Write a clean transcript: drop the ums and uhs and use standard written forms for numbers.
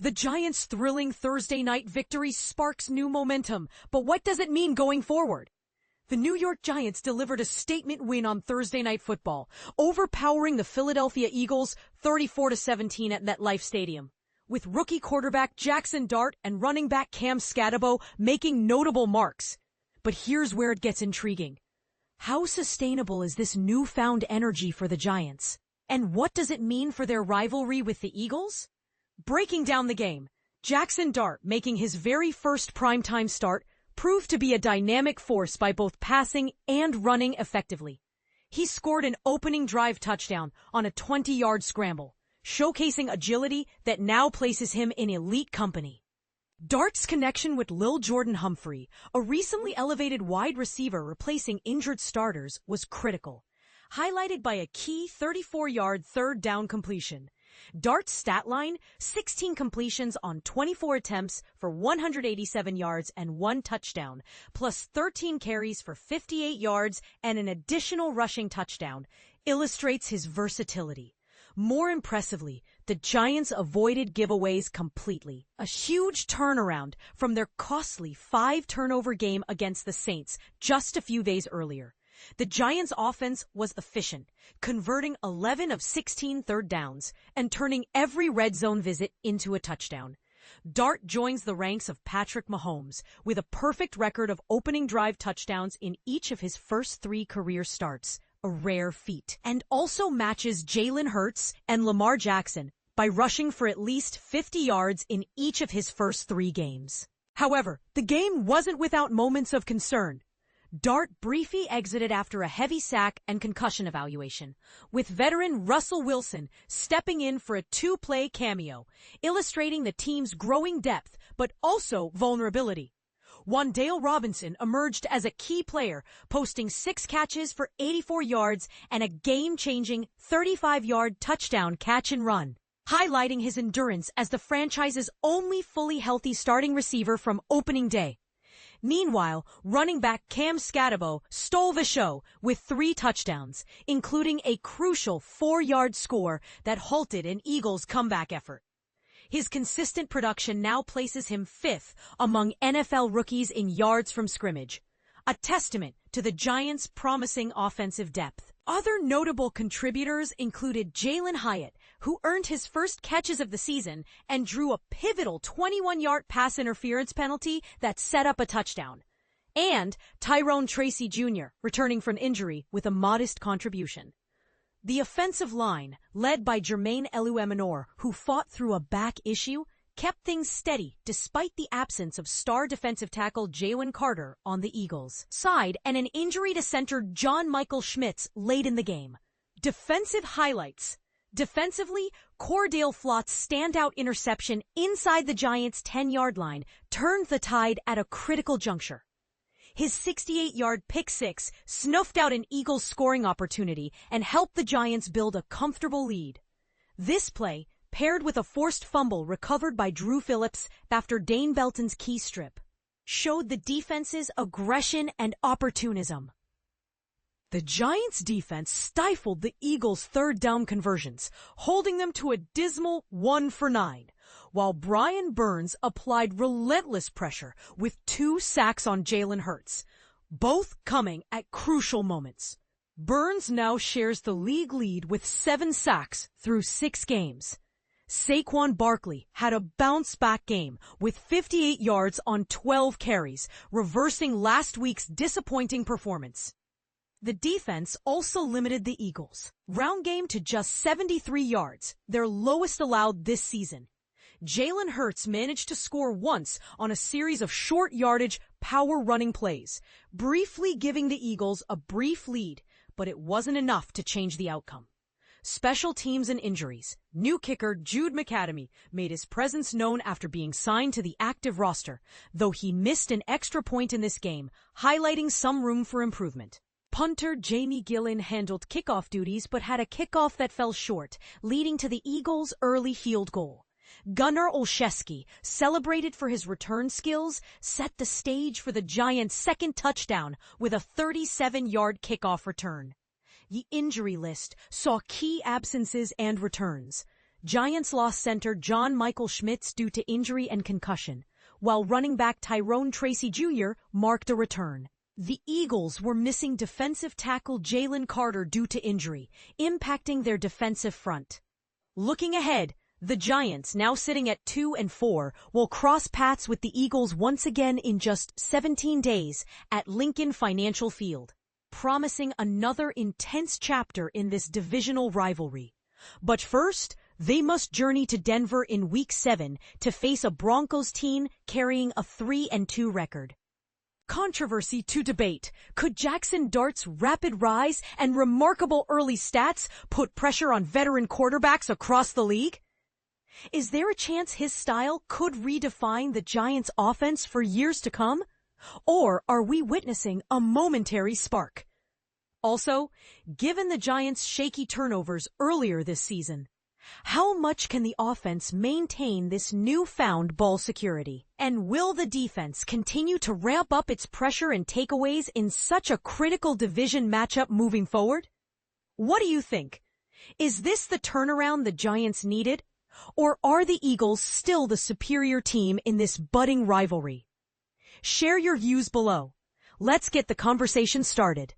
The Giants' thrilling Thursday night victory sparks new momentum, but what does it mean going forward? The New York Giants delivered a statement win on Thursday Night Football, overpowering the Philadelphia Eagles 34-17 at MetLife Stadium, with rookie quarterback Jaxson Dart and running back Cam Skattebo making notable marks. But here's where it gets intriguing. How sustainable is this newfound energy for the Giants? And what does it mean for their rivalry with the Eagles? Breaking down the game, Jaxson Dart, making his very first primetime start, proved to be a dynamic force by both passing and running effectively. He scored an opening drive touchdown on a 20-yard scramble, showcasing agility that now places him in elite company. Dart's connection with Lil Jordan Humphrey, a recently elevated wide receiver replacing injured starters, was critical, highlighted by a key 34-yard third down completion. Dart's stat line, 16 completions on 24 attempts for 187 yards and 1 touchdown, plus 13 carries for 58 yards and an additional rushing touchdown, illustrates his versatility. More impressively, the Giants avoided giveaways completely, a huge turnaround from their costly 5-turnover game against the Saints just a few days earlier. The Giants' offense was efficient, converting 11 of 16 third downs and turning every red zone visit into a touchdown. Dart joins the ranks of Patrick Mahomes with a perfect record of opening drive touchdowns in each of his first 3 career starts, a rare feat, and also matches Jalen Hurts and Lamar Jackson by rushing for at least 50 yards in each of his first 3 games. However, the game wasn't without moments of concern. Dart briefly exited after a heavy sack and concussion evaluation, with veteran Russell Wilson stepping in for a 2-play cameo, illustrating the team's growing depth but also vulnerability. Wan'Dale Robinson emerged as a key player, posting 6 catches for 84 yards and a game-changing 35-yard touchdown catch and run, highlighting his endurance as the franchise's only fully healthy starting receiver from opening day. Meanwhile, running back Cam Skattebo stole the show with 3 touchdowns, including a crucial 4-yard score that halted an Eagles comeback effort. His consistent production now places him 5th among NFL rookies in yards from scrimmage, a testament to the Giants' promising offensive depth. Other notable contributors included Jalen Hyatt, who earned his first catches of the season and drew a pivotal 21-yard pass interference penalty that set up a touchdown, and Tyrone Tracy Jr., returning from injury with a modest contribution. The offensive line, led by Jermaine Eluemunor, who fought through a back issue, kept things steady despite the absence of star defensive tackle Jalen Carter on the Eagles' side and an injury to center John Michael Schmitz late in the game. Defensive highlights. Defensively, Cor'Dale Flott's standout interception inside the Giants' 10-yard line turned the tide at a critical juncture. His 68-yard pick six snuffed out an Eagles scoring opportunity and helped the Giants build a comfortable lead. This play, paired with a forced fumble recovered by Drew Phillips after Dane Belton's key strip, showed the defense's aggression and opportunism. The Giants' defense stifled the Eagles' third down conversions, holding them to a dismal 1 for 9, while Brian Burns applied relentless pressure with 2 sacks on Jalen Hurts, both coming at crucial moments. Burns now shares the league lead with 7 sacks through 6 games. Saquon Barkley had a bounce-back game with 58 yards on 12 carries, reversing last week's disappointing performance. The defense also limited the Eagles' ground game to just 73 yards, their lowest allowed this season. Jalen Hurts managed to score once on a series of short yardage power running plays, briefly giving the Eagles a brief lead, but it wasn't enough to change the outcome. Special teams and injuries. New kicker Jude McAdamy made his presence known after being signed to the active roster, though he missed an extra point in this game, highlighting some room for improvement. Punter Jamie Gillen handled kickoff duties but had a kickoff that fell short, leading to the Eagles' early field goal. Gunnar Olszewski, celebrated for his return skills, set the stage for the Giants' second touchdown with a 37-yard kickoff return. The injury list saw key absences and returns. Giants lost center John Michael Schmitz due to injury and concussion, while running back Tyrone Tracy Jr. marked a return. The Eagles were missing defensive tackle Jalen Carter due to injury, impacting their defensive front. Looking ahead, the Giants, now sitting at 2-4, will cross paths with the Eagles once again in just 17 days at Lincoln Financial Field, promising another intense chapter in this divisional rivalry. But first, they must journey to Denver in Week 7 to face a Broncos team carrying a 3-2 record. Controversy to debate. Could Jaxson Dart's rapid rise and remarkable early stats put pressure on veteran quarterbacks across the league? Is there a chance his style could redefine the Giants' offense for years to come? Or are we witnessing a momentary spark? Also, given the Giants' shaky turnovers earlier this season, how much can the offense maintain this newfound ball security? And will the defense continue to ramp up its pressure and takeaways in such a critical division matchup moving forward? What do you think? Is this the turnaround the Giants needed? Or are the Eagles still the superior team in this budding rivalry? Share your views below. Let's get the conversation started.